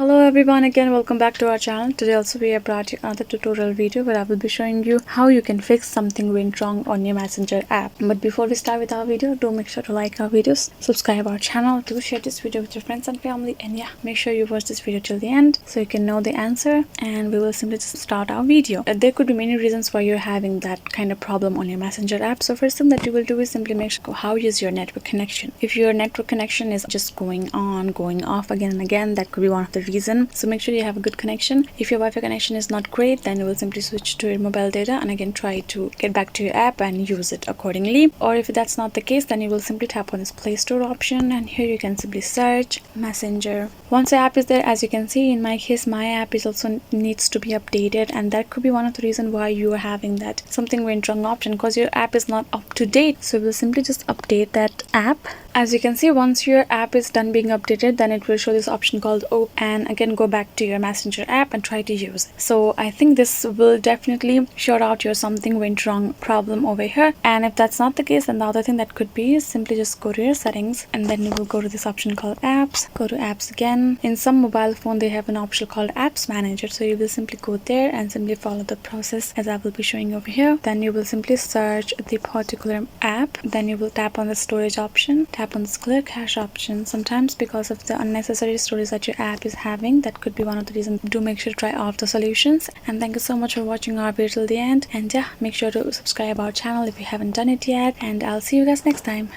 Hello everyone, again welcome back to our channel. Today also we have brought you another tutorial video where I will be showing you how you can fix something went wrong on your Messenger app. But before we start with our video, do make sure to like our videos, subscribe our channel, do share this video with your friends and family, and yeah, make sure you watch this video till the end so you can know the answer, and we will simply just start our video. There could be many reasons why you're having that kind of problem on your Messenger app. So first thing that you will do is simply make sure how is your network connection. If your network connection is just going on, going off again and again, that could be one of the reason. So make sure you have a good connection. If your Wi-Fi connection is not great, then you will simply switch to your mobile data and again try to get back to your app and use it accordingly. Or if that's not the case, then you will simply tap on this Play Store option, and here you can simply search Messenger. Once the app is there, as you can see in my case, my app is also needs to be updated, and that could be one of the reasons why you are having that something went wrong option, because your app is not up to date. So we'll simply just update that app. As you can see, once your app is done being updated, then it will show this option called O, and again go back to your Messenger app and try to use it. So I think this will definitely sort out your something went wrong problem over here. And if that's not the case, then the other thing that could be is simply just go to your settings, and then you will go to this option called apps. Go to apps again. In some mobile phone they have an option called apps manager, so you will simply go there and simply follow the process as I will be showing over here. Then you will simply search the particular app, then you will tap on the storage option, tap on this clear cache option. Sometimes because of the unnecessary storage that your app is having, that could be one of the reasons. Do make sure to try all the solutions, and thank you so much for watching our video till the end. And yeah, make sure to subscribe our channel if you haven't done it yet, and I'll see you guys next time.